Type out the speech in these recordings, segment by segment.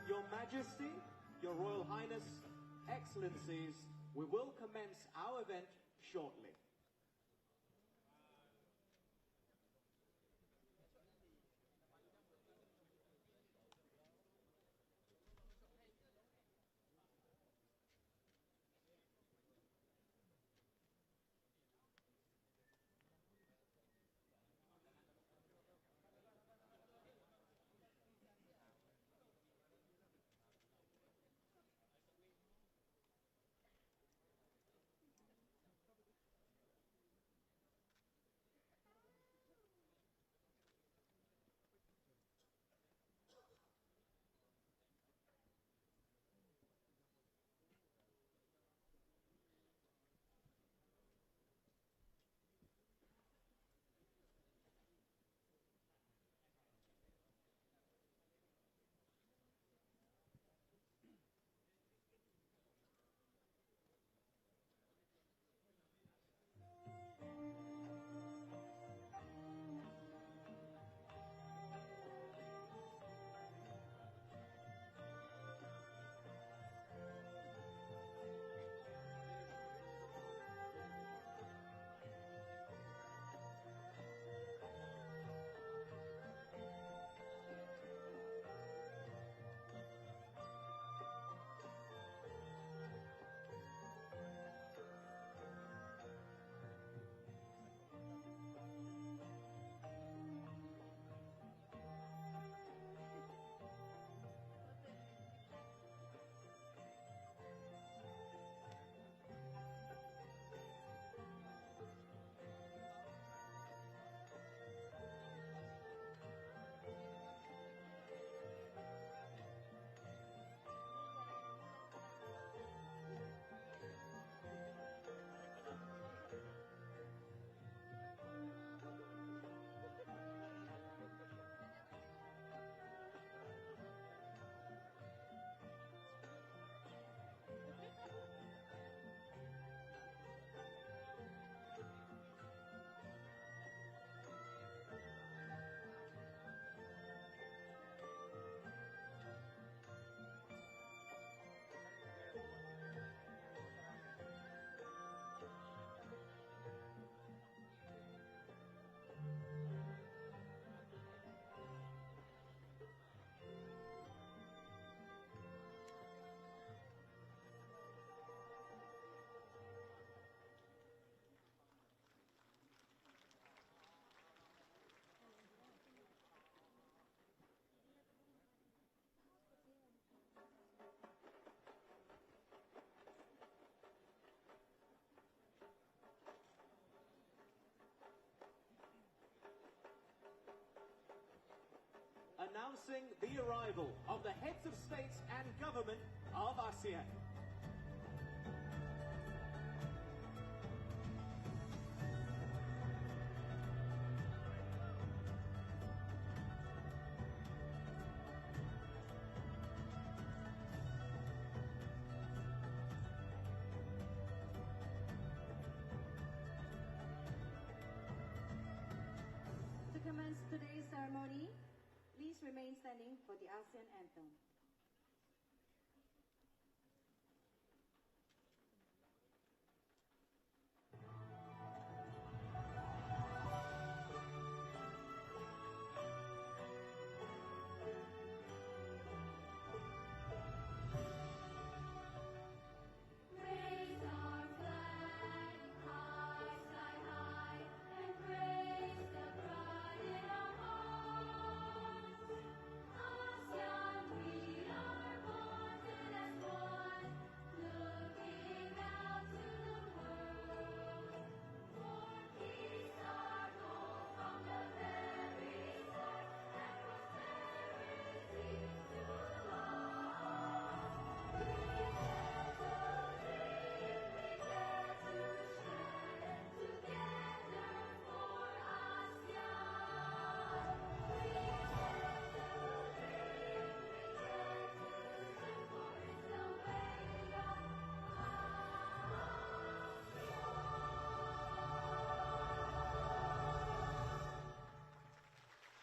Your Majesty, Your Royal Highness, Excellencies, we will commence our event shortly. Announcing the arrival of the heads of states and government of Asean. ceremony, please remain standing for the ASEAN Anthem.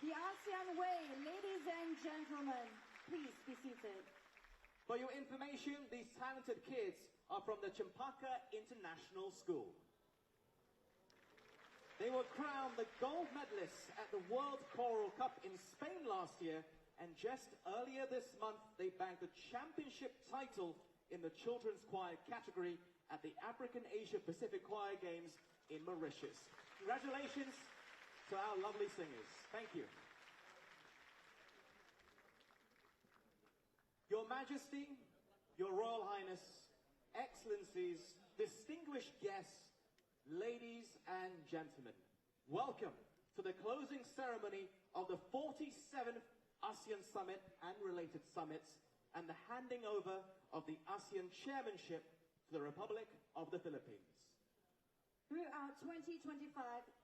The ASEAN Way, ladies and gentlemen, please be seated. For your information, these talented kids are from the Chempaka International School. They were crowned the gold medalists at the World Choral Cup in Spain last year, and just earlier this month, they bagged the championship title in the children's choir category at the African Asia Pacific Choir Games in Mauritius. Congratulations to our lovely singers. Thank you. Your Majesty, Your Royal Highness, Excellencies, distinguished guests, ladies and gentlemen, welcome to the closing ceremony of the 47th ASEAN Summit and related summits and the handing over of the ASEAN chairmanship to the Republic of the Philippines. Throughout 2025,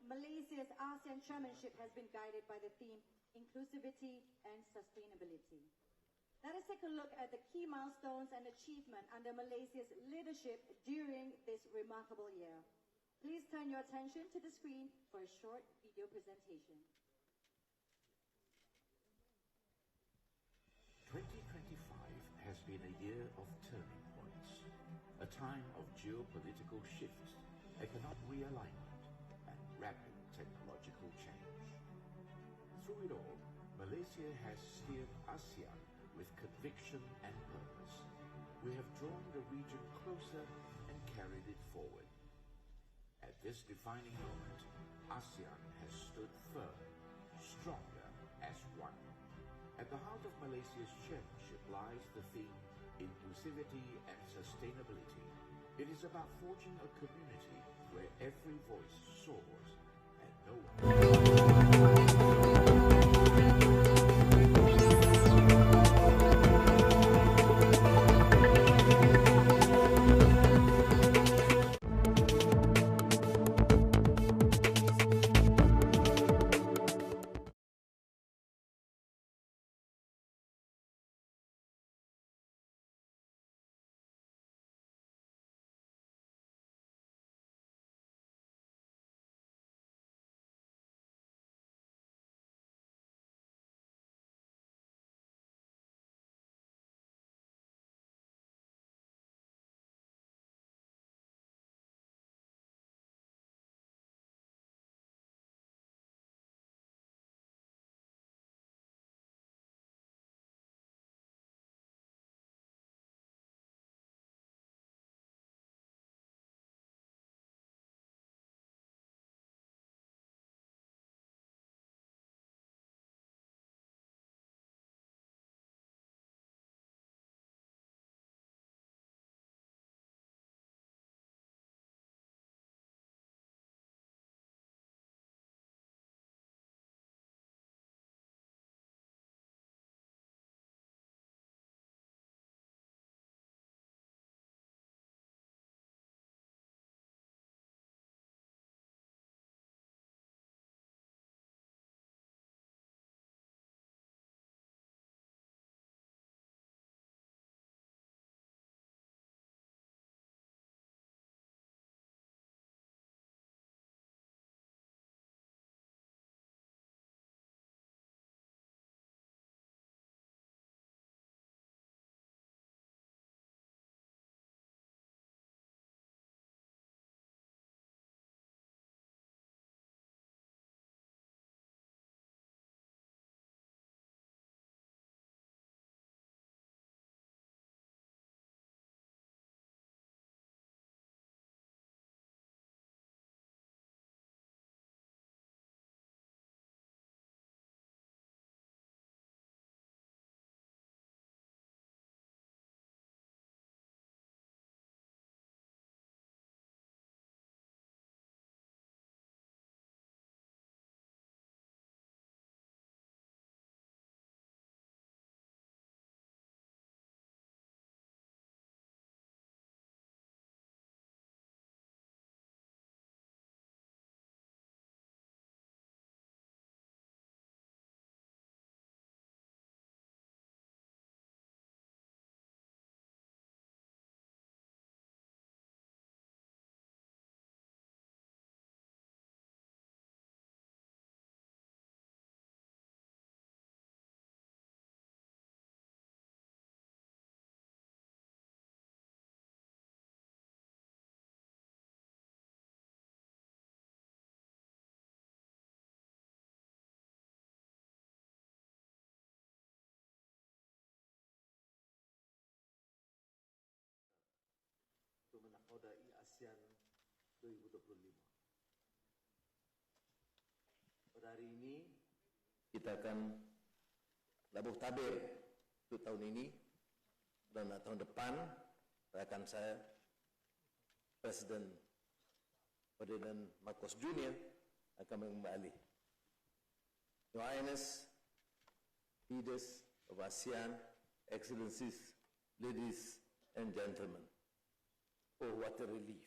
Malaysia's ASEAN chairmanship has been guided by the theme Inclusivity and Sustainability. Let us take a look at the key milestones and achievement under Malaysia's leadership during this remarkable year. Please turn your attention to the screen for a short video presentation. 2025 has been a year of turning points, a time of geopolitical shift, economic realignment, and rapid technological change. Through it all, Malaysia has steered ASEAN with conviction and purpose. We have drawn the region closer and carried it forward. At this defining moment, ASEAN has stood firm, stronger as one. At the heart of Malaysia's chairmanship lies the theme, Inclusivity and Sustainability. It is about forging a community where every voice soars and no one... ASEAN 2025. Pada hari ini, kita akan labuh tabir untuk tahun ini, dan tahun depan, rakan saya, Presiden Ferdinand Marcos Jr. akan mengambil alih. Your Highness, leaders of ASEAN, Excellencies, ladies and gentlemen, oh, what a relief.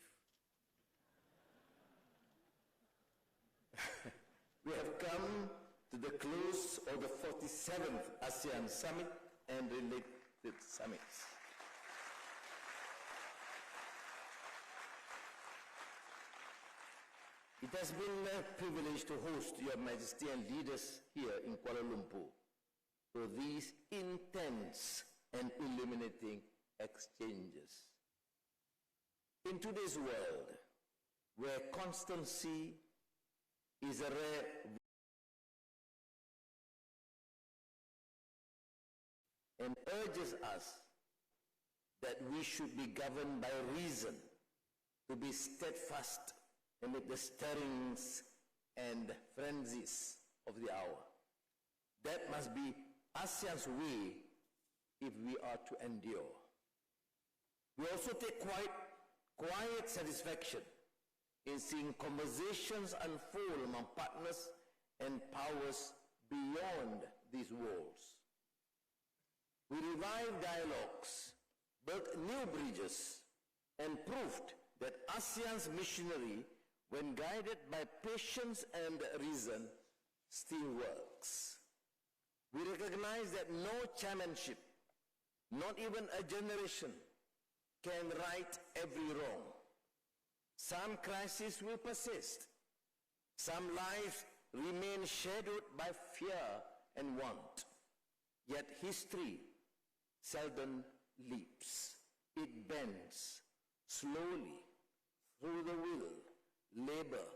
We have come to the close of the 47th ASEAN Summit and related summits. It has been a privilege to host Your Majesty and leaders here in Kuala Lumpur for these intense and illuminating exchanges. In today's world, where constancy is a rare and urges us that we should be governed by reason, to be steadfast amid the stirrings and frenzies of the hour. That must be ASEAN's way if we are to endure. We also take quiet satisfaction in seeing conversations unfold among partners and powers beyond these walls. We revived dialogues, built new bridges, and proved that ASEAN's missionary, when guided by patience and reason, still works. We recognize that no chairmanship, not even a generation, can right every wrong. Some crises will persist. Some lives remain shadowed by fear and want. Yet history seldom leaps. It bends slowly through the will, labor,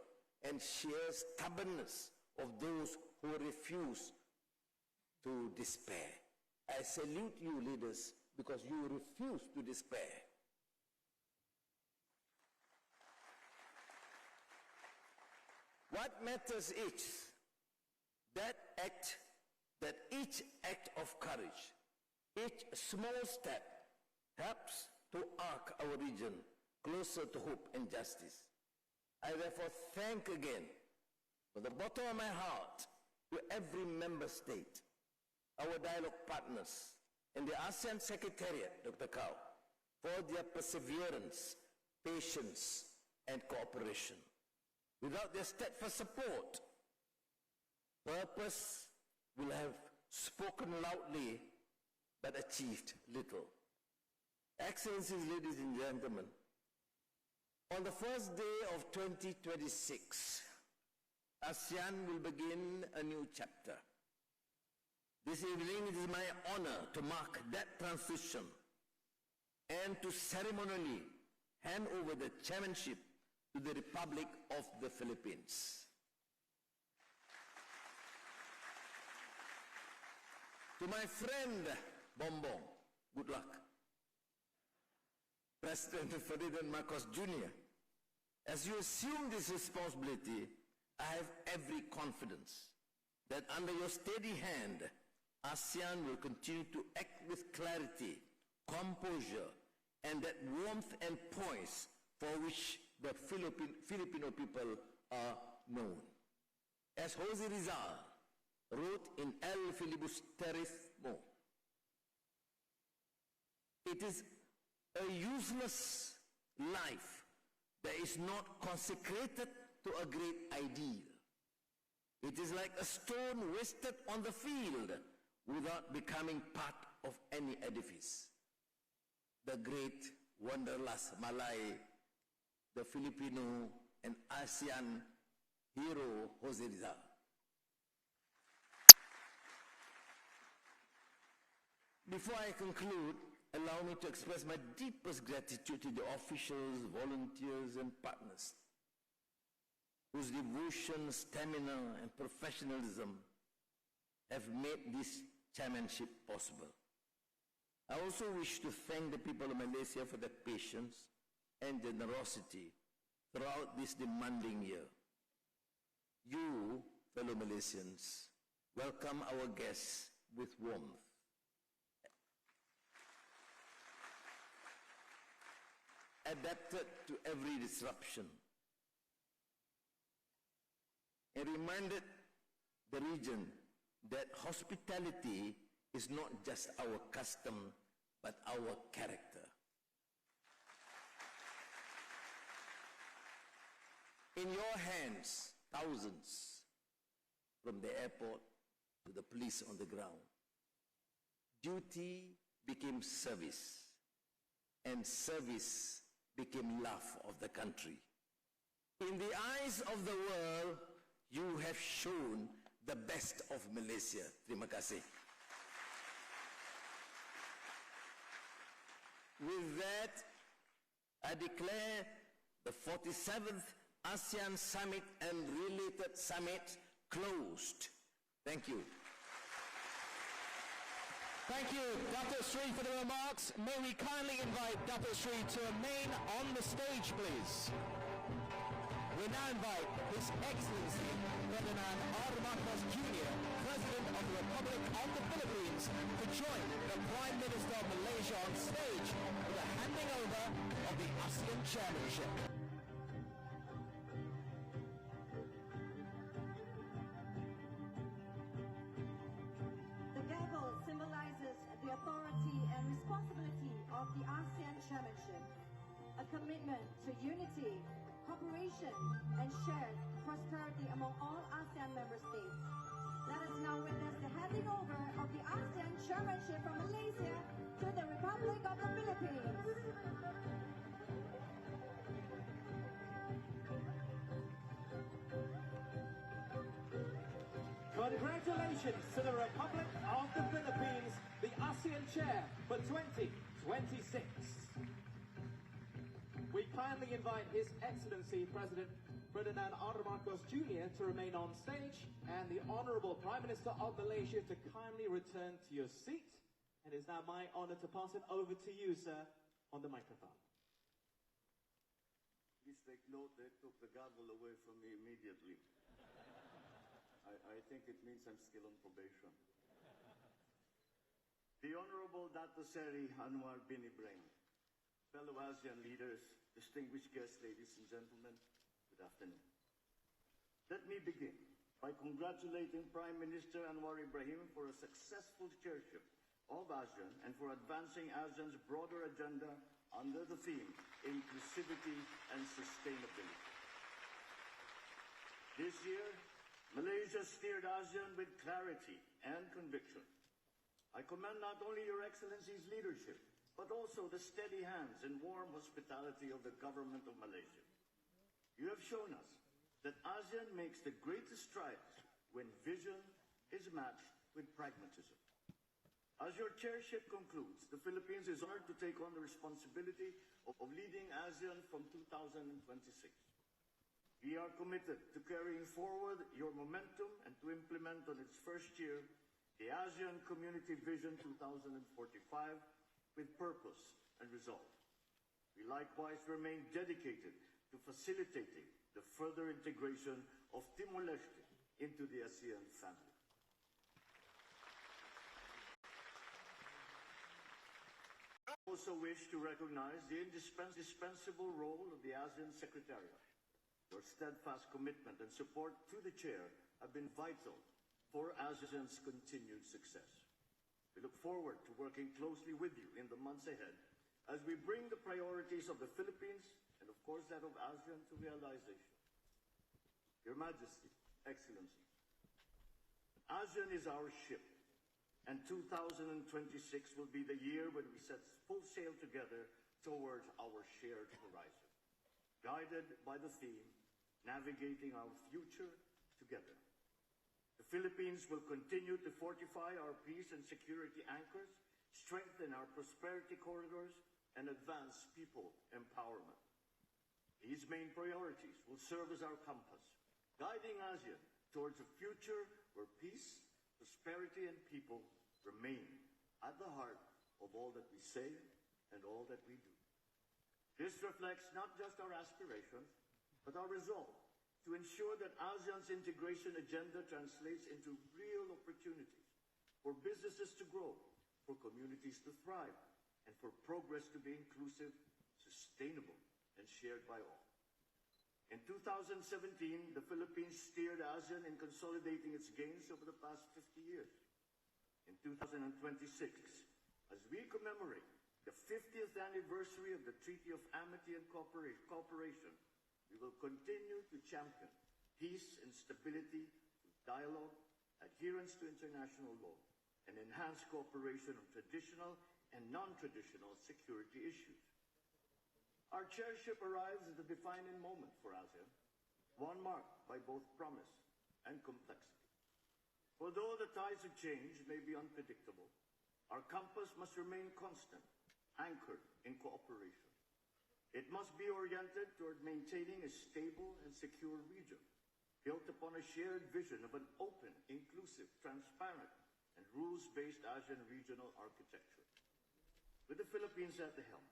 and sheer stubbornness of those who refuse to despair. I salute you, leaders, because you refuse to despair. What matters is that each act of courage, each small step helps to arc our region closer to hope and justice. I therefore thank again, from the bottom of my heart, to every member state, our dialogue partners, and the ASEAN Secretariat, Dr. Kao, for their perseverance, patience, and cooperation. Without their steadfast support, purpose will have spoken loudly but achieved little. Excellencies, ladies and gentlemen, on the first day of 2026, ASEAN will begin a new chapter. This evening it is my honor to mark that transition and to ceremonially hand over the chairmanship to the Republic of the Philippines. To my friend Bongbong, good luck. President Ferdinand Marcos Jr., as you assume this responsibility, I have every confidence that under your steady hand, ASEAN will continue to act with clarity, composure, and that warmth and poise for which the Filipino people are known. As Jose Rizal wrote in El Filibusterismo, it is a useless life that is not consecrated to a great ideal. It is like a stone wasted on the field without becoming part of any edifice. The great Wanderlust Malay, the Filipino and ASEAN hero Jose Rizal. Before I conclude, allow me to express my deepest gratitude to the officials, volunteers, and partners whose devotion, stamina, and professionalism have made this chairmanship possible. I also wish to thank the people of Malaysia for their patience, and generosity throughout this demanding year. You, fellow Malaysians, welcome our guests with warmth. Adapted to every disruption, and reminded the region that hospitality is not just our custom, but our character. In your hands, thousands, from the airport to the police on the ground, duty became service, and service became love of the country. In the eyes of the world, you have shown the best of Malaysia. Terima kasih. With that, I declare the 47th ASEAN Summit and related summit closed. Thank you. Thank you, Dr. Sri, for the remarks. May we kindly invite Dr. Sri to remain on the stage, please. We now invite His Excellency Ferdinand R. Marcos Jr., President of the Republic of the Philippines, to join the Prime Minister of Malaysia on stage for the handing over of the ASEAN chairmanship. The gavel symbolizes the authority and responsibility of the ASEAN chairmanship, a commitment to unity, cooperation, and shared prosperity among all ASEAN member states. Let us now witness the handing over of the ASEAN chairmanship from Malaysia to the Republic of the Philippines. Congratulations to the Republic of the Philippines, the ASEAN chair for 2026. We kindly invite His Excellency President Ferdinand R. Marcos Jr. to remain on stage, and the Honourable Prime Minister of Malaysia to kindly return to your seat. It is now my honour to pass it over to you, sir, on the microphone. Please take note, they took the gavel away from me immediately. I think it means I'm still on probation. The Honourable Dato' Seri Anwar bin Ibrahim, fellow ASEAN leaders, distinguished guests, ladies and gentlemen, good afternoon. Let me begin by congratulating Prime Minister Anwar Ibrahim for a successful chairship of ASEAN and for advancing ASEAN's broader agenda under the theme Inclusivity and Sustainability. This year, Malaysia steered ASEAN with clarity and conviction. I commend not only Your Excellency's leadership, but also the steady hands and warm hospitality of the government of Malaysia. You have shown us that ASEAN makes the greatest strides when vision is matched with pragmatism. As your chairship concludes, the Philippines is honored to take on the responsibility of leading ASEAN from 2026. We are committed to carrying forward your momentum and to implement on its first year the ASEAN Community Vision 2045 with purpose and resolve. We likewise remain dedicated to facilitating the further integration of Timor-Leste into the ASEAN family. I also wish to recognize the indispensable role of the ASEAN Secretariat. Your steadfast commitment and support to the chair have been vital for ASEAN's continued success. We look forward to working closely with you in the months ahead as we bring the priorities of the Philippines and of course that of ASEAN to realization. Your Majesty, Excellencies, ASEAN is our ship, and 2026 will be the year when we set full sail together towards our shared horizon, guided by the theme, Navigating Our Future Together. The Philippines will continue to fortify our peace and security anchors, strengthen our prosperity corridors, and advance people empowerment. These main priorities will serve as our compass, guiding ASEAN towards a future where peace, prosperity, and people remain at the heart of all that we say and all that we do. This reflects not just our aspirations, but our resolve to ensure that ASEAN's integration agenda translates into real opportunities for businesses to grow, for communities to thrive, and for progress to be inclusive, sustainable, and shared by all. In 2017, the Philippines steered ASEAN in consolidating its gains over the past 50 years. In 2026, as we commemorate the 50th anniversary of the Treaty of Amity and Cooperation, we will continue to champion peace and stability through dialogue, adherence to international law, and enhanced cooperation on traditional and non-traditional security issues. Our chairship arrives at a defining moment for ASEAN, one marked by both promise and complexity. For though the tides of change may be unpredictable, our compass must remain constant, anchored in cooperation. It must be oriented toward maintaining a stable and secure region, built upon a shared vision of an open, inclusive, transparent, and rules-based ASEAN regional architecture. With the Philippines at the helm,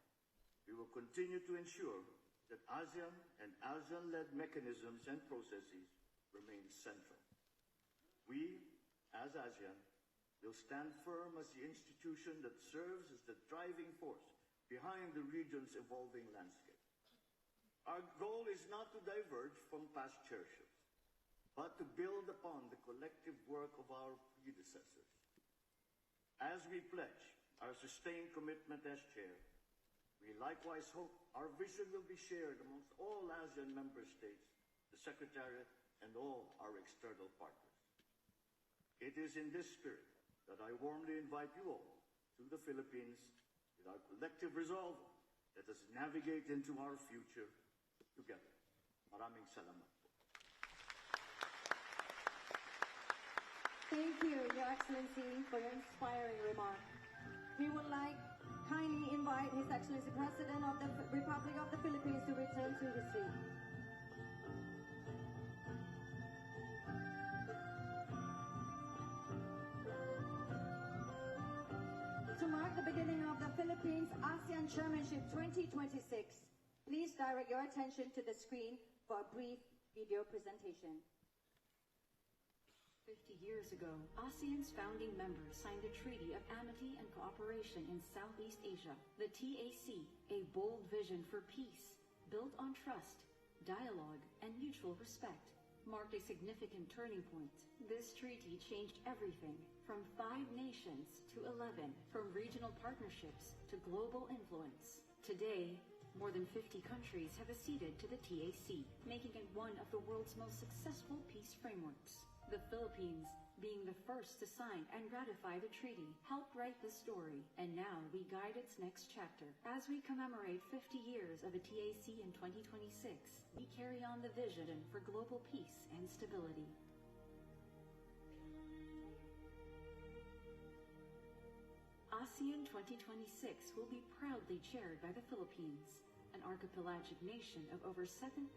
we will continue to ensure that ASEAN and ASEAN-led mechanisms and processes remain central. We, as ASEAN, will stand firm as the institution that serves as the driving force behind the region's evolving landscape. Our goal is not to diverge from past chairships, but to build upon the collective work of our predecessors. As we pledge our sustained commitment as chair, we likewise hope our vision will be shared amongst all ASEAN member states, the Secretariat, and all our external partners. It is in this spirit that I warmly invite you all to the Philippines with our collective resolve. Let us navigate into our future together. Maraming salamat po. Thank you, Your Excellency, for your inspiring remark. We would like kindly invite His Excellency President of the Republic of the Philippines to return to his seat. To mark the beginning of the Philippines ASEAN Chairmanship 2026, please direct your attention to the screen for a brief video presentation. 50 years ago, ASEAN's founding members signed the Treaty of Amity and Cooperation in Southeast Asia, the TAC, a bold vision for peace, built on trust, dialogue, and mutual respect, marked a significant turning point. This treaty changed everything, from 5 nations to 11, from regional partnerships to global influence. Today, more than 50 countries have acceded to the TAC, making it one of the world's most successful peace frameworks. The Philippines, being the first to sign and ratify the treaty, helped write the story, and now we guide its next chapter. As we commemorate 50 years of the TAC in 2026, we carry on the vision for global peace and stability. ASEAN 2026 will be proudly chaired by the Philippines, an archipelagic nation of over 7,600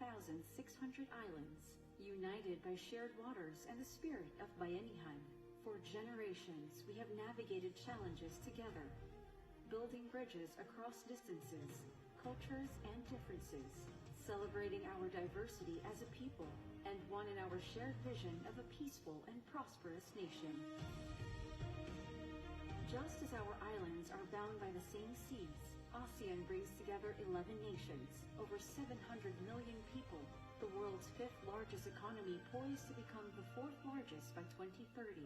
islands, united by shared waters and the spirit of Bayanihan. For generations, we have navigated challenges together, building bridges across distances, cultures, and differences, celebrating our diversity as a people, and one in our shared vision of a peaceful and prosperous nation. Just as our islands are bound by the same seas, ASEAN brings together 11 nations, over 700 million people, the world's 5th largest economy, poised to become the 4th largest by 2030.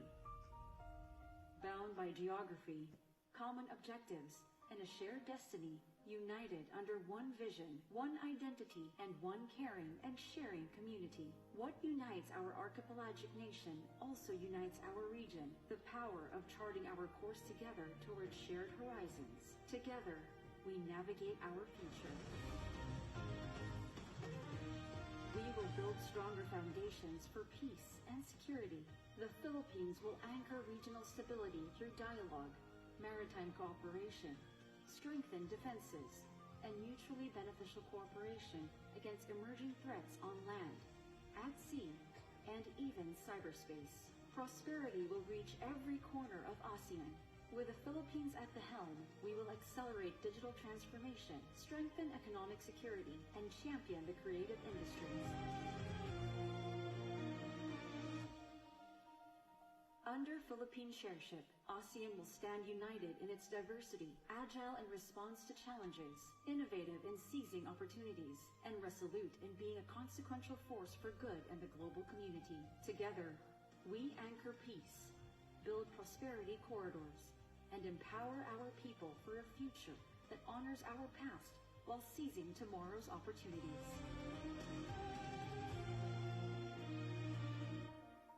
Bound by geography, common objectives, and a shared destiny, united under one vision, one identity, and one caring and sharing community. What unites our archipelagic nation also unites our region, the power of charting our course together towards shared horizons. Together, we navigate our future. We will build stronger foundations for peace and security. The Philippines will anchor regional stability through dialogue, maritime cooperation, strengthen defenses, and mutually beneficial cooperation against emerging threats on land, at sea, and even cyberspace. Prosperity will reach every corner of ASEAN, With the Philippines at the helm, we will accelerate digital transformation, strengthen economic security, and champion the creative industries. Under Philippine chairship, ASEAN will stand united in its diversity, agile in response to challenges, innovative in seizing opportunities, and resolute in being a consequential force for good in the global community. Together, we anchor peace, build prosperity corridors, and empower our people for a future that honors our past while seizing tomorrow's opportunities.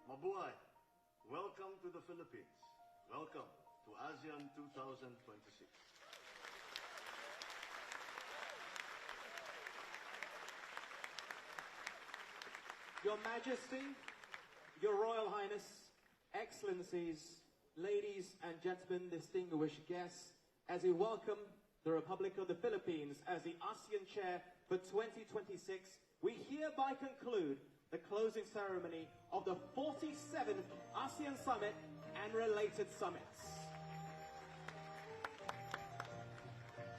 Mabuhay! Welcome to the Philippines. Welcome to ASEAN 2026. Your Majesty, Your Royal Highness, Excellencies, ladies and gentlemen, distinguished guests, as we welcome the Republic of the Philippines as the ASEAN Chair for 2026, we hereby conclude the closing ceremony of the 47th ASEAN Summit and related summits.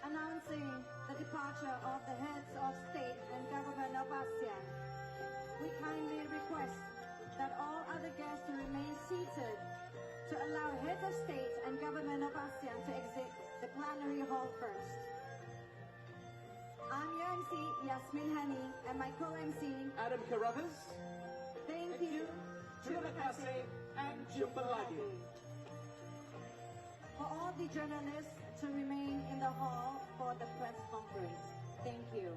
Announcing the departure of the heads of state and government of ASEAN, we kindly request that all other guests to remain seated to allow heads of state and government of ASEAN to exit the plenary hall first. I'm your MC, Yasmin Hani, and my co-MC, Adam Carruthers. Thank you. Terima kasih, and jumpa lagi. For all the journalists to remain in the hall for the press conference. Thank you.